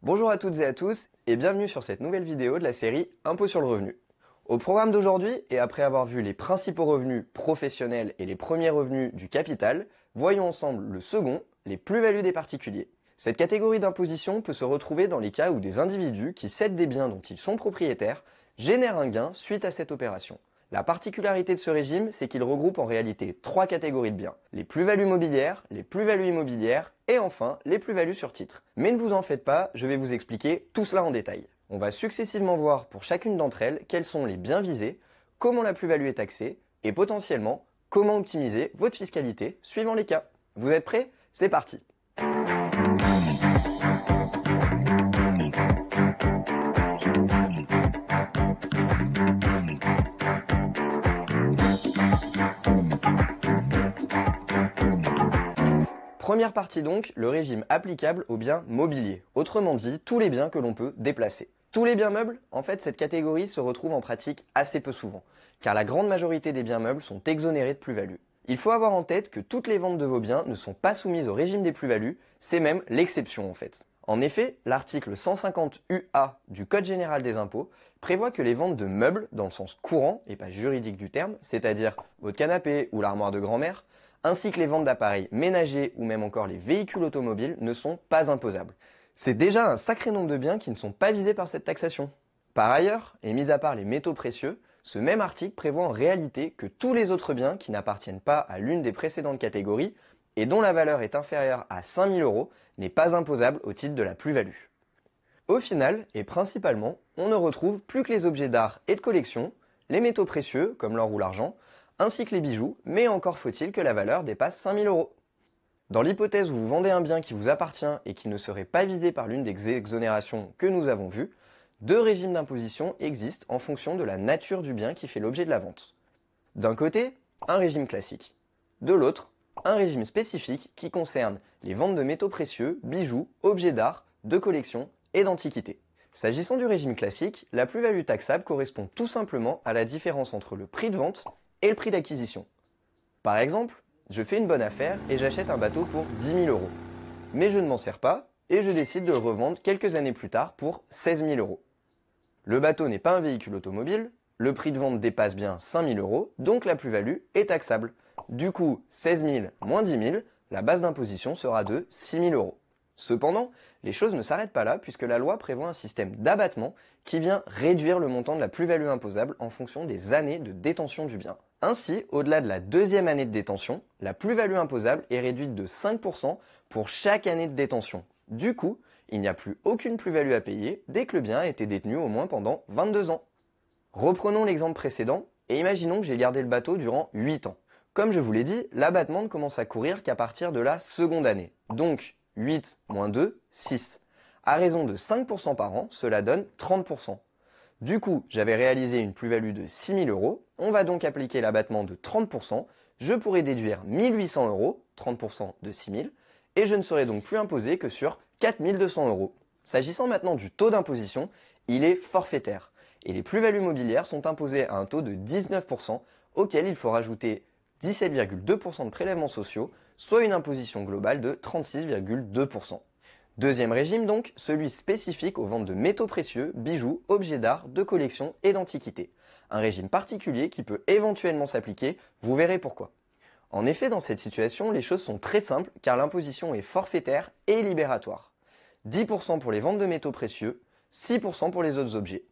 Bonjour à toutes et à tous et bienvenue sur cette nouvelle vidéo de la série Impôt sur le revenu. Au programme d'aujourd'hui, et après avoir vu les principaux revenus professionnels et les premiers revenus du capital, voyons ensemble le second, les plus-values des particuliers. Cette catégorie d'imposition peut se retrouver dans les cas où des individus qui cèdent des biens dont ils sont propriétaires génèrent un gain suite à cette opération. La particularité de ce régime, c'est qu'il regroupe en réalité trois catégories de biens. Les plus-values mobilières, les plus-values immobilières et enfin les plus-values sur titre. Mais ne vous en faites pas, je vais vous expliquer tout cela en détail. On va successivement voir pour chacune d'entre elles quels sont les biens visés, comment la plus-value est taxée et potentiellement comment optimiser votre fiscalité suivant les cas. Vous êtes prêts? C'est parti! Première partie donc, le régime applicable aux biens mobiliers, autrement dit tous les biens que l'on peut déplacer. Tous les biens meubles, en fait cette catégorie se retrouve en pratique assez peu souvent, car la grande majorité des biens meubles sont exonérés de plus-value. Il faut avoir en tête que toutes les ventes de vos biens ne sont pas soumises au régime des plus-values, c'est même l'exception en fait. En effet, l'article 150 UA du Code général des impôts prévoit que les ventes de meubles, dans le sens courant et pas juridique du terme, c'est-à-dire votre canapé ou l'armoire de grand-mère, ainsi que les ventes d'appareils ménagers ou même encore les véhicules automobiles ne sont pas imposables. C'est déjà un sacré nombre de biens qui ne sont pas visés par cette taxation. Par ailleurs, et mis à part les métaux précieux, ce même article prévoit en réalité que tous les autres biens qui n'appartiennent pas à l'une des précédentes catégories et dont la valeur est inférieure à 5 000 € n'est pas imposable au titre de la plus-value. Au final, et principalement, on ne retrouve plus que les objets d'art et de collection, les métaux précieux comme l'or ou l'argent, ainsi que les bijoux, mais encore faut-il que la valeur dépasse 5 000 €. Dans l'hypothèse où vous vendez un bien qui vous appartient et qui ne serait pas visé par l'une des exonérations que nous avons vues, deux régimes d'imposition existent en fonction de la nature du bien qui fait l'objet de la vente. D'un côté, un régime classique. De l'autre, un régime spécifique qui concerne les ventes de métaux précieux, bijoux, objets d'art, de collection et d'antiquités. S'agissant du régime classique, la plus-value taxable correspond tout simplement à la différence entre le prix de vente et le prix d'acquisition. Par exemple, je fais une bonne affaire et j'achète un bateau pour 10 000 €. Mais je ne m'en sers pas et je décide de le revendre quelques années plus tard pour 16 000 €. Le bateau n'est pas un véhicule automobile, le prix de vente dépasse bien 5 000 €, donc la plus-value est taxable. Du coup, 16 000 moins 10 000, la base d'imposition sera de 6 000 €. Cependant, les choses ne s'arrêtent pas là puisque la loi prévoit un système d'abattement qui vient réduire le montant de la plus-value imposable en fonction des années de détention du bien. Ainsi, au-delà de la deuxième année de détention, la plus-value imposable est réduite de 5% pour chaque année de détention. Du coup, il n'y a plus aucune plus-value à payer dès que le bien a été détenu au moins pendant 22 ans. Reprenons l'exemple précédent et imaginons que j'ai gardé le bateau durant 8 ans. Comme je vous l'ai dit, l'abattement ne commence à courir qu'à partir de la seconde année. Donc, 8 moins 2, 6. À raison de 5% par an, cela donne 30%. Du coup, j'avais réalisé une plus-value de 6 000 €, on va donc appliquer l'abattement de 30%, je pourrais déduire 1 800 €, 30% de 6 000, et je ne serai donc plus imposé que sur 4 200 €. S'agissant maintenant du taux d'imposition, il est forfaitaire, et les plus-values mobilières sont imposées à un taux de 19%, auquel il faut rajouter 17,2% de prélèvements sociaux, soit une imposition globale de 36,2%. Deuxième régime donc, celui spécifique aux ventes de métaux précieux, bijoux, objets d'art, de collection et d'antiquités. Un régime particulier qui peut éventuellement s'appliquer, vous verrez pourquoi. En effet, dans cette situation, les choses sont très simples car l'imposition est forfaitaire et libératoire. 10% pour les ventes de métaux précieux, 6% pour les autres objets.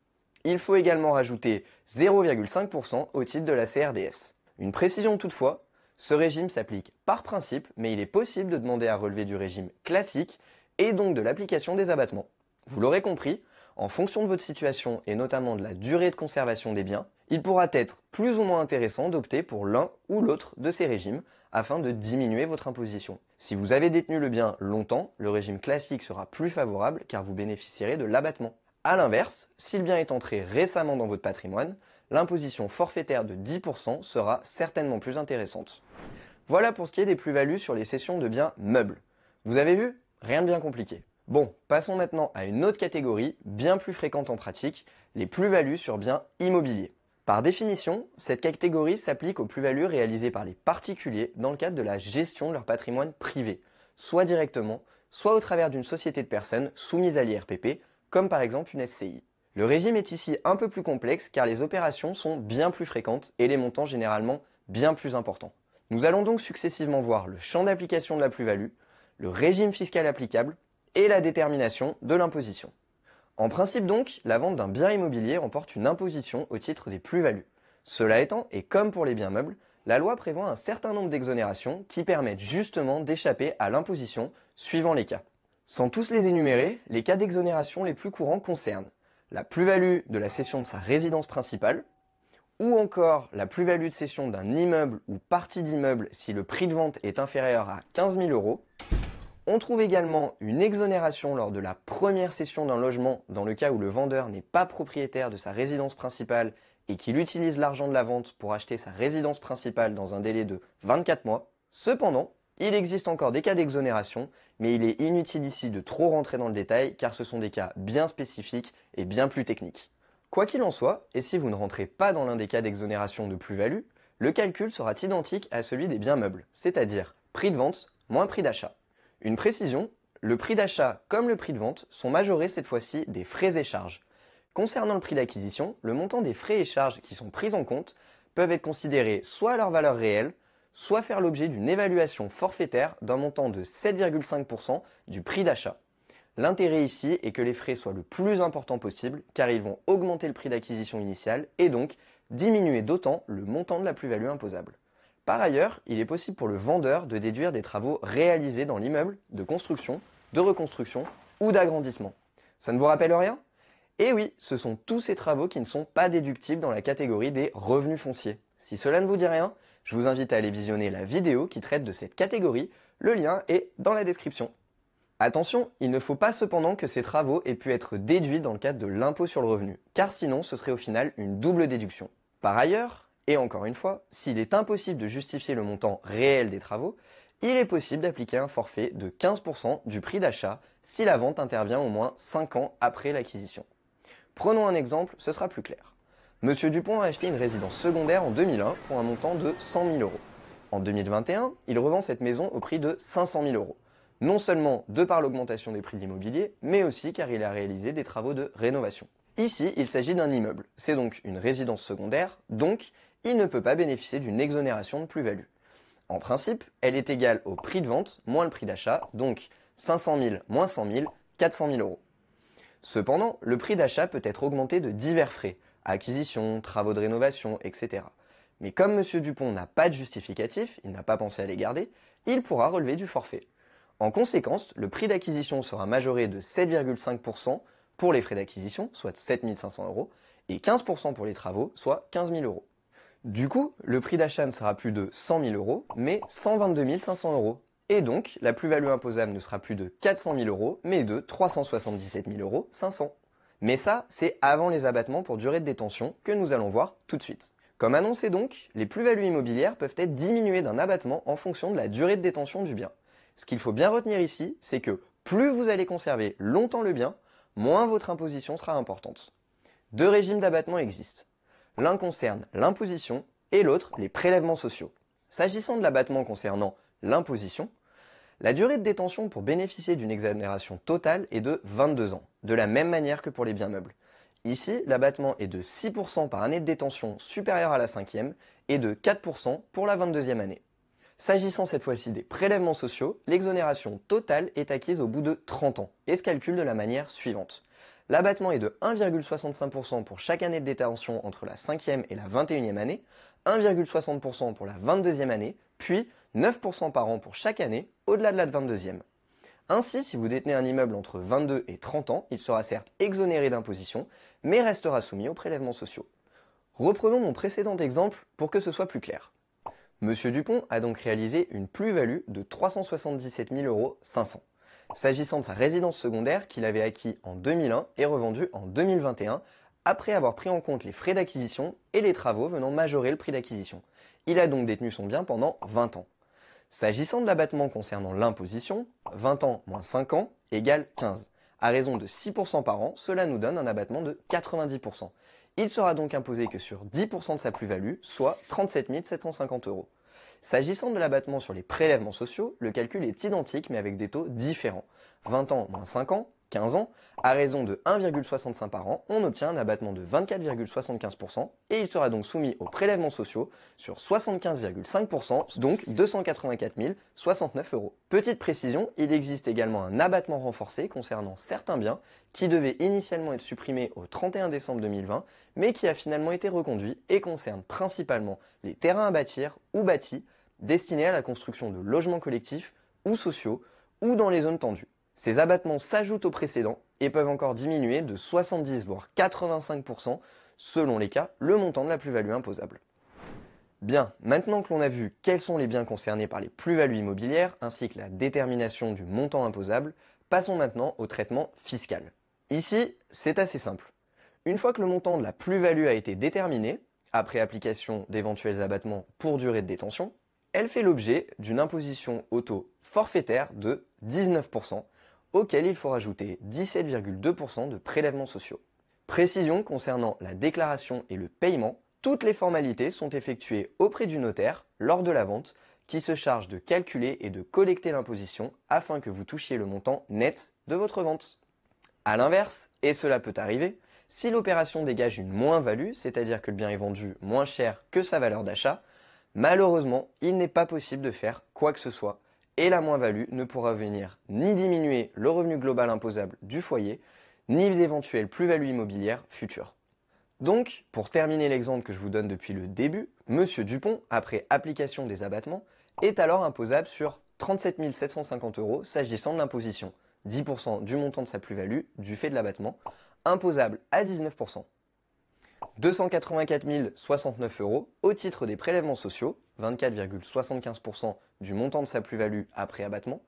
Il faut également rajouter 0,5% au titre de la CRDS. Une précision toutefois, ce régime s'applique par principe, mais il est possible de demander à relever du régime classique et donc de l'application des abattements. Vous l'aurez compris, en fonction de votre situation et notamment de la durée de conservation des biens, il pourra être plus ou moins intéressant d'opter pour l'un ou l'autre de ces régimes afin de diminuer votre imposition. Si vous avez détenu le bien longtemps, le régime classique sera plus favorable car vous bénéficierez de l'abattement. A l'inverse, si le bien est entré récemment dans votre patrimoine, l'imposition forfaitaire de 10% sera certainement plus intéressante. Voilà pour ce qui est des plus-values sur les cessions de biens meubles. Vous avez vu ? Rien de bien compliqué. Bon, passons maintenant à une autre catégorie, bien plus fréquente en pratique, les plus-values sur biens immobiliers. Par définition, cette catégorie s'applique aux plus-values réalisées par les particuliers dans le cadre de la gestion de leur patrimoine privé, soit directement, soit au travers d'une société de personnes soumise à l'IRPP, comme par exemple une SCI. Le régime est ici un peu plus complexe car les opérations sont bien plus fréquentes et les montants généralement bien plus importants. Nous allons donc successivement voir le champ d'application de la plus-value, le régime fiscal applicable et la détermination de l'imposition. En principe donc, la vente d'un bien immobilier emporte une imposition au titre des plus-values. Cela étant, et comme pour les biens meubles, la loi prévoit un certain nombre d'exonérations qui permettent justement d'échapper à l'imposition suivant les cas. Sans tous les énumérer, les cas d'exonération les plus courants concernent la plus-value de la cession de sa résidence principale, ou encore la plus-value de cession d'un immeuble ou partie d'immeuble si le prix de vente est inférieur à 15 000 euros. On trouve également une exonération lors de la première cession d'un logement dans le cas où le vendeur n'est pas propriétaire de sa résidence principale et qu'il utilise l'argent de la vente pour acheter sa résidence principale dans un délai de 24 mois. Cependant, il existe encore des cas d'exonération, mais il est inutile ici de trop rentrer dans le détail car ce sont des cas bien spécifiques et bien plus techniques. Quoi qu'il en soit, et si vous ne rentrez pas dans l'un des cas d'exonération de plus-value, le calcul sera identique à celui des biens meubles, c'est-à-dire prix de vente moins prix d'achat. Une précision, le prix d'achat comme le prix de vente sont majorés cette fois-ci des frais et charges. Concernant le prix d'acquisition, le montant des frais et charges qui sont pris en compte peuvent être considérés soit à leur valeur réelle, soit faire l'objet d'une évaluation forfaitaire d'un montant de 7,5% du prix d'achat. L'intérêt ici est que les frais soient le plus important possible car ils vont augmenter le prix d'acquisition initial et donc diminuer d'autant le montant de la plus-value imposable. Par ailleurs, il est possible pour le vendeur de déduire des travaux réalisés dans l'immeuble, de construction, de reconstruction ou d'agrandissement. Ça ne vous rappelle rien ? Eh oui, ce sont tous ces travaux qui ne sont pas déductibles dans la catégorie des revenus fonciers. Si cela ne vous dit rien, je vous invite à aller visionner la vidéo qui traite de cette catégorie, le lien est dans la description. Attention, il ne faut pas cependant que ces travaux aient pu être déduits dans le cadre de l'impôt sur le revenu, car sinon ce serait au final une double déduction. Par ailleurs, et encore une fois, s'il est impossible de justifier le montant réel des travaux, il est possible d'appliquer un forfait de 15% du prix d'achat si la vente intervient au moins 5 ans après l'acquisition. Prenons un exemple, ce sera plus clair. Monsieur Dupont a acheté une résidence secondaire en 2001 pour un montant de 100 000 euros. En 2021, il revend cette maison au prix de 500 000 euros. Non seulement de par l'augmentation des prix de l'immobilier, mais aussi car il a réalisé des travaux de rénovation. Ici, il s'agit d'un immeuble, c'est donc une résidence secondaire, donc il ne peut pas bénéficier d'une exonération de plus-value. En principe, elle est égale au prix de vente moins le prix d'achat, donc 500 000 moins 100 000, 400 000 euros. Cependant, le prix d'achat peut être augmenté de divers frais, acquisition, travaux de rénovation, etc. Mais comme M. Dupont n'a pas de justificatif, il n'a pas pensé à les garder, il pourra relever du forfait. En conséquence, le prix d'acquisition sera majoré de 7,5% pour les frais d'acquisition, soit 7 500 euros, et 15% pour les travaux, soit 15 000 euros. Du coup, le prix d'achat ne sera plus de 100 000 euros, mais 122 500 euros. Et donc, la plus-value imposable ne sera plus de 400 000 euros, mais de 377 000 euros 500. Mais ça, c'est avant les abattements pour durée de détention que nous allons voir tout de suite. Comme annoncé donc, les plus-values immobilières peuvent être diminuées d'un abattement en fonction de la durée de détention du bien. Ce qu'il faut bien retenir ici, c'est que plus vous allez conserver longtemps le bien, moins votre imposition sera importante. Deux régimes d'abattement existent. L'un concerne l'imposition et l'autre les prélèvements sociaux. S'agissant de l'abattement concernant l'imposition, la durée de détention pour bénéficier d'une exonération totale est de 22 ans, de la même manière que pour les biens meubles. Ici, l'abattement est de 6% par année de détention supérieure à la 5e et de 4% pour la 22e année. S'agissant cette fois-ci des prélèvements sociaux, l'exonération totale est acquise au bout de 30 ans et se calcule de la manière suivante. L'abattement est de 1,65% pour chaque année de détention entre la 5e et la 21e année, 1,60% pour la 22e année, puis 9% par an pour chaque année au-delà de la 22e. Ainsi, si vous détenez un immeuble entre 22 et 30 ans, il sera certes exonéré d'imposition, mais restera soumis aux prélèvements sociaux. Reprenons mon précédent exemple pour que ce soit plus clair. Monsieur Dupont a donc réalisé une plus-value de 377 500 euros. S'agissant de sa résidence secondaire qu'il avait acquis en 2001 et revendue en 2021, après avoir pris en compte les frais d'acquisition et les travaux venant majorer le prix d'acquisition. Il a donc détenu son bien pendant 20 ans. S'agissant de l'abattement concernant l'imposition, 20 ans moins 5 ans égale 15. À raison de 6% par an, cela nous donne un abattement de 90%. Il sera donc imposé que sur 10% de sa plus-value, soit 37 750 euros. S'agissant de l'abattement sur les prélèvements sociaux, le calcul est identique mais avec des taux différents. 20 ans moins 5 ans, 15 ans, à raison de 1,65 par an, on obtient un abattement de 24,75% et il sera donc soumis aux prélèvements sociaux sur 75,5%, donc 284 069 euros. Petite précision, il existe également un abattement renforcé concernant certains biens qui devait initialement être supprimé au 31 décembre 2020, mais qui a finalement été reconduit et concerne principalement les terrains à bâtir ou bâtis destinés à la construction de logements collectifs ou sociaux ou dans les zones tendues. Ces abattements s'ajoutent aux précédents et peuvent encore diminuer de 70 voire 85% selon les cas, le montant de la plus-value imposable. Bien, maintenant que l'on a vu quels sont les biens concernés par les plus-values immobilières ainsi que la détermination du montant imposable, passons maintenant au traitement fiscal. Ici, c'est assez simple. Une fois que le montant de la plus-value a été déterminé, après application d'éventuels abattements pour durée de détention, elle fait l'objet d'une imposition au taux forfaitaire de 19%, auquel il faut rajouter 17,2% de prélèvements sociaux. Précision concernant la déclaration et le paiement, toutes les formalités sont effectuées auprès du notaire lors de la vente, qui se charge de calculer et de collecter l'imposition afin que vous touchiez le montant net de votre vente. A l'inverse, et cela peut arriver, si l'opération dégage une moins-value, c'est-à-dire que le bien est vendu moins cher que sa valeur d'achat, malheureusement, il n'est pas possible de faire quoi que ce soit et la moins-value ne pourra venir ni diminuer le revenu global imposable du foyer, ni d'éventuelles plus-values immobilières futures. Donc, pour terminer l'exemple que je vous donne depuis le début, Monsieur Dupont, après application des abattements, est alors imposable sur 37 750 euros s'agissant de l'imposition, 10% du montant de sa plus-value du fait de l'abattement, imposable à 19%. 284 069 euros au titre des prélèvements sociaux, 24,75% du montant de sa plus-value après abattement,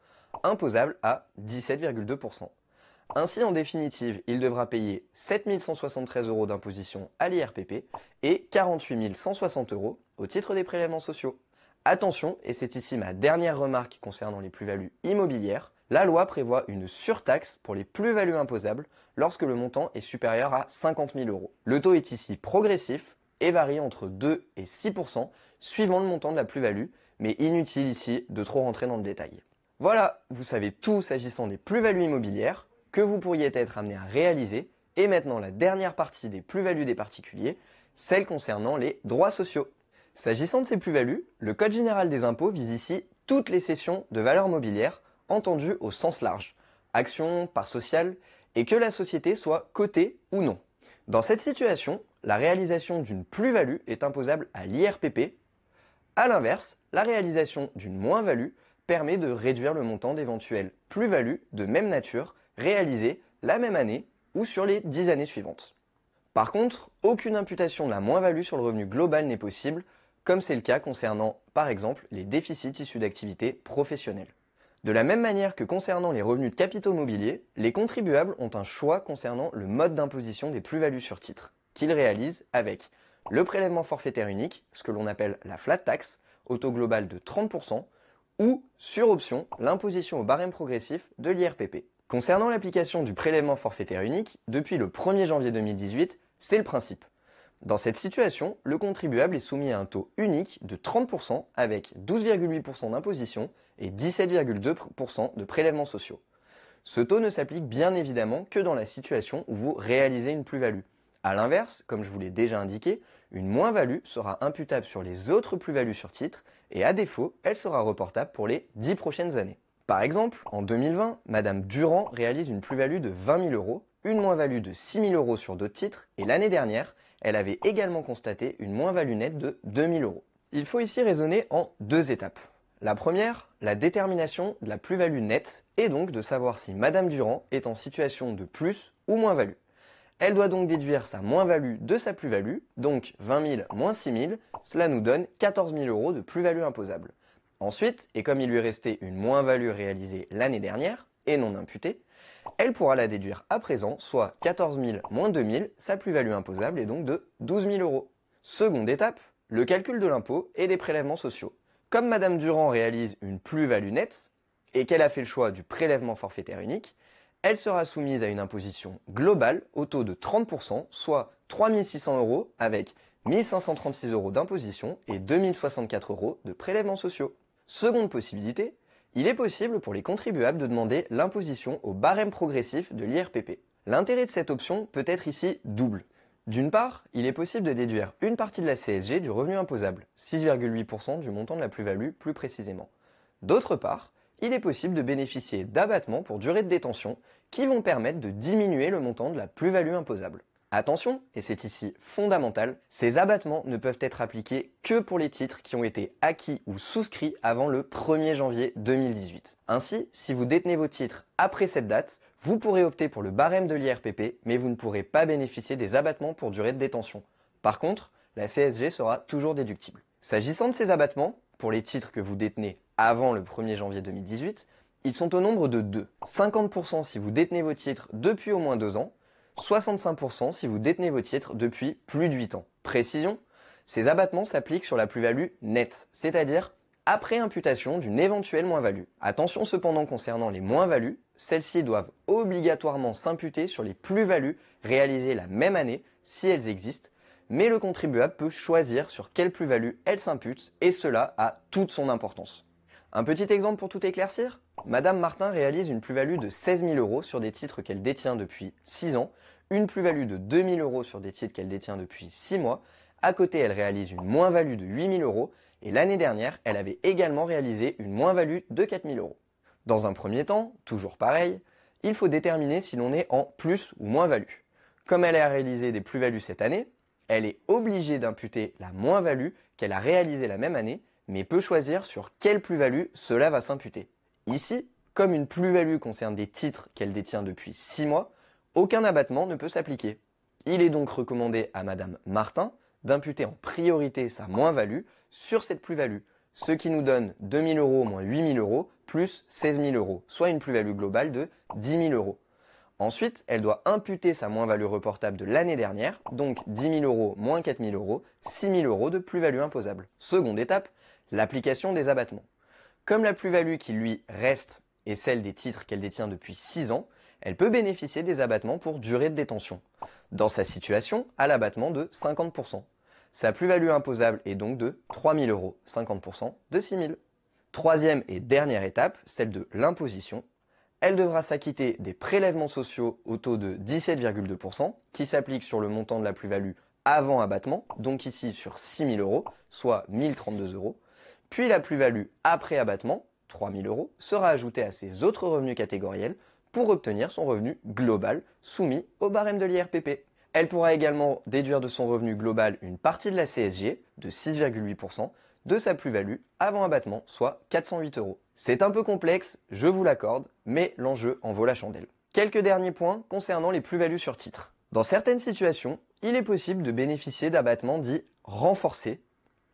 imposable à 17,2%. Ainsi, en définitive, il devra payer 7 173 euros d'imposition à l'IRPP et 48 160 euros au titre des prélèvements sociaux. Attention, et c'est ici ma dernière remarque concernant les plus-values immobilières, la loi prévoit une surtaxe pour les plus-values imposables lorsque le montant est supérieur à 50 000 euros. Le taux est ici progressif et varie entre 2 et 6% suivant le montant de la plus-value, mais inutile ici de trop rentrer dans le détail. Voilà, vous savez tout s'agissant des plus-values immobilières que vous pourriez être amené à réaliser, et maintenant la dernière partie des plus-values des particuliers, celle concernant les droits sociaux. S'agissant de ces plus-values, le Code général des impôts vise ici toutes les cessions de valeurs mobilières entendues au sens large, actions, parts sociales, et que la société soit cotée ou non. Dans cette situation, la réalisation d'une plus-value est imposable à l'IRPP. A l'inverse, la réalisation d'une moins-value permet de réduire le montant d'éventuelles plus-values de même nature réalisées la même année ou sur les 10 années suivantes. Par contre, aucune imputation de la moins-value sur le revenu global n'est possible, comme c'est le cas concernant, par exemple, les déficits issus d'activités professionnelles. De la même manière que concernant les revenus de capitaux mobiliers, les contribuables ont un choix concernant le mode d'imposition des plus-values sur titres, qu'ils réalisent avec le prélèvement forfaitaire unique, ce que l'on appelle la flat tax, au taux global de 30%, ou, sur option, l'imposition au barème progressif de l'IRPP. Concernant l'application du prélèvement forfaitaire unique, depuis le 1er janvier 2018, c'est le principe. Dans cette situation, le contribuable est soumis à un taux unique de 30% avec 12,8% d'imposition et 17,2% de prélèvements sociaux. Ce taux ne s'applique bien évidemment que dans la situation où vous réalisez une plus-value. A l'inverse, comme je vous l'ai déjà indiqué, une moins-value sera imputable sur les autres plus-values sur titre et à défaut, elle sera reportable pour les 10 prochaines années. Par exemple, en 2020, Madame Durand réalise une plus-value de 20 000 euros, une moins-value de 6 000 euros sur d'autres titres et l'année dernière, elle avait également constaté une moins-value nette de 2 000 euros. Il faut ici raisonner en deux étapes. La première, la détermination de la plus-value nette et donc de savoir si Madame Durand est en situation de plus ou moins-value. Elle doit donc déduire sa moins-value de sa plus-value, donc 20 000 moins 6 000, cela nous donne 14 000 euros de plus-value imposable. Ensuite, et comme il lui restait une moins-value réalisée l'année dernière et non imputée, elle pourra la déduire à présent, soit 14 000 moins 2 000, sa plus-value imposable est donc de 12 000 euros. Seconde étape, le calcul de l'impôt et des prélèvements sociaux. Comme Madame Durand réalise une plus-value nette et qu'elle a fait le choix du prélèvement forfaitaire unique, elle sera soumise à une imposition globale au taux de 30%, soit 3 600 euros avec 1 536 € d'imposition et 2 064 € de prélèvements sociaux. Seconde possibilité, il est possible pour les contribuables de demander l'imposition au barème progressif de l'IRPP. L'intérêt de cette option peut être ici double. D'une part, il est possible de déduire une partie de la CSG du revenu imposable, 6,8% du montant de la plus-value plus précisément. D'autre part, il est possible de bénéficier d'abattements pour durée de détention qui vont permettre de diminuer le montant de la plus-value imposable. Attention, et c'est ici fondamental, ces abattements ne peuvent être appliqués que pour les titres qui ont été acquis ou souscrits avant le 1er janvier 2018. Ainsi, si vous détenez vos titres après cette date, vous pourrez opter pour le barème de l'IRPP, mais vous ne pourrez pas bénéficier des abattements pour durée de détention. Par contre, la CSG sera toujours déductible. S'agissant de ces abattements, pour les titres que vous détenez avant le 1er janvier 2018, ils sont au nombre de 2. 50% si vous détenez vos titres depuis au moins 2 ans, 65% si vous détenez vos titres depuis plus de 8 ans. Précision, ces abattements s'appliquent sur la plus-value nette, c'est-à-dire après imputation d'une éventuelle moins-value. Attention cependant concernant les moins-values, celles-ci doivent obligatoirement s'imputer sur les plus-values réalisées la même année si elles existent, mais le contribuable peut choisir sur quelle plus-value elle s'impute et cela a toute son importance. Un petit exemple pour tout éclaircir, Madame Martin réalise une plus-value de 16 000 € sur des titres qu'elle détient depuis 6 ans, une plus-value de 2 000 € sur des titres qu'elle détient depuis 6 mois, à côté elle réalise une moins-value de 8 000 € et l'année dernière elle avait également réalisé une moins-value de 4 000 €. Dans un premier temps, toujours pareil, il faut déterminer si l'on est en plus ou moins-value. Comme elle a réalisé des plus-values cette année, elle est obligée d'imputer la moins-value qu'elle a réalisée la même année, mais peut choisir sur quelle plus-value cela va s'imputer. Ici, comme une plus-value concerne des titres qu'elle détient depuis 6 mois, aucun abattement ne peut s'appliquer. Il est donc recommandé à Madame Martin d'imputer en priorité sa moins-value sur cette plus-value, ce qui nous donne 2 000 € moins 8 000 € plus 16 000 €, soit une plus-value globale de 10 000 €. Ensuite, elle doit imputer sa moins-value reportable de l'année dernière, donc 10 000 € moins 4 000 €, 6 000 € de plus-value imposable. Seconde étape, l'application des abattements. Comme la plus-value qui lui reste est celle des titres qu'elle détient depuis 6 ans, elle peut bénéficier des abattements pour durée de détention. Dans sa situation, à l'abattement de 50%. Sa plus-value imposable est donc de 3 000 €, 50% de 6 000. Troisième et dernière étape, celle de l'imposition. Elle devra s'acquitter des prélèvements sociaux au taux de 17,2% qui s'appliquent sur le montant de la plus-value avant abattement, donc ici sur 6 000 €, soit 1 032 €. Puis la plus-value après abattement, 3 000 €, sera ajoutée à ses autres revenus catégoriels pour obtenir son revenu global soumis au barème de l'IRPP. Elle pourra également déduire de son revenu global une partie de la CSG, de 6,8%, de sa plus-value avant abattement, soit 408 €. C'est un peu complexe, je vous l'accorde, mais l'enjeu en vaut la chandelle. Quelques derniers points concernant les plus-values sur titre. Dans certaines situations, il est possible de bénéficier d'abattements dits renforcés,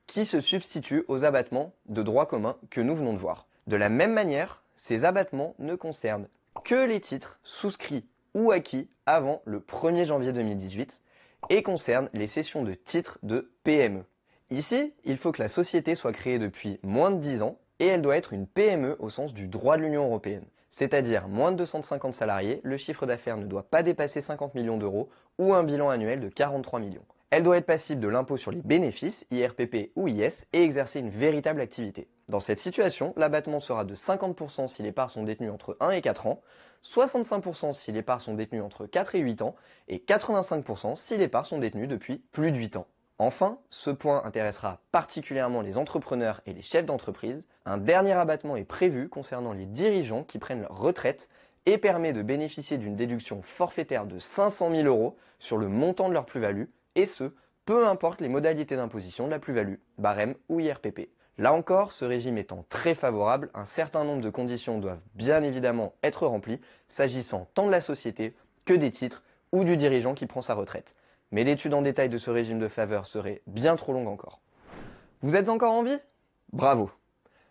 qui se substituent aux abattements de droit commun que nous venons de voir. De la même manière, ces abattements ne concernent que les titres souscrits ou acquis avant le 1er janvier 2018 et concernent les cessions de titres de PME. Ici, il faut que la société soit créée depuis moins de 10 ans et elle doit être une PME au sens du droit de l'Union européenne. C'est-à-dire moins de 250 salariés, le chiffre d'affaires ne doit pas dépasser 50 millions d'euros ou un bilan annuel de 43 millions. Elle doit être passible de l'impôt sur les bénéfices, IRPP ou IS, et exercer une véritable activité. Dans cette situation, l'abattement sera de 50% si les parts sont détenues entre 1 et 4 ans, 65% si les parts sont détenues entre 4 et 8 ans, et 85% si les parts sont détenues depuis plus de 8 ans. Enfin, ce point intéressera particulièrement les entrepreneurs et les chefs d'entreprise. Un dernier abattement est prévu concernant les dirigeants qui prennent leur retraite et permet de bénéficier d'une déduction forfaitaire de 500 000 € sur le montant de leur plus-value, et ce, peu importe les modalités d'imposition de la plus-value, barème ou IRPP. Là encore, ce régime étant très favorable, un certain nombre de conditions doivent bien évidemment être remplies, s'agissant tant de la société que des titres ou du dirigeant qui prend sa retraite. Mais l'étude en détail de ce régime de faveur serait bien trop longue encore. Vous êtes encore en vie? Bravo!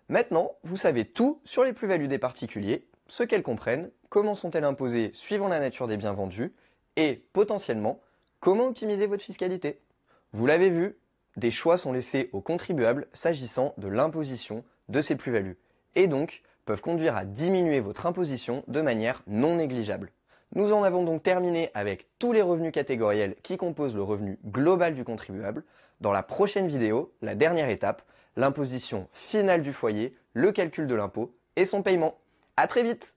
Maintenant, vous savez tout sur les plus-values des particuliers, ce qu'elles comprennent, comment sont-elles imposées suivant la nature des biens vendus, et, potentiellement, comment optimiser votre fiscalité. Vous l'avez vu, des choix sont laissés aux contribuables s'agissant de l'imposition de ces plus-values, et donc peuvent conduire à diminuer votre imposition de manière non négligeable. Nous en avons donc terminé avec tous les revenus catégoriels qui composent le revenu global du contribuable. Dans la prochaine vidéo, la dernière étape, l'imposition finale du foyer, le calcul de l'impôt et son paiement. À très vite!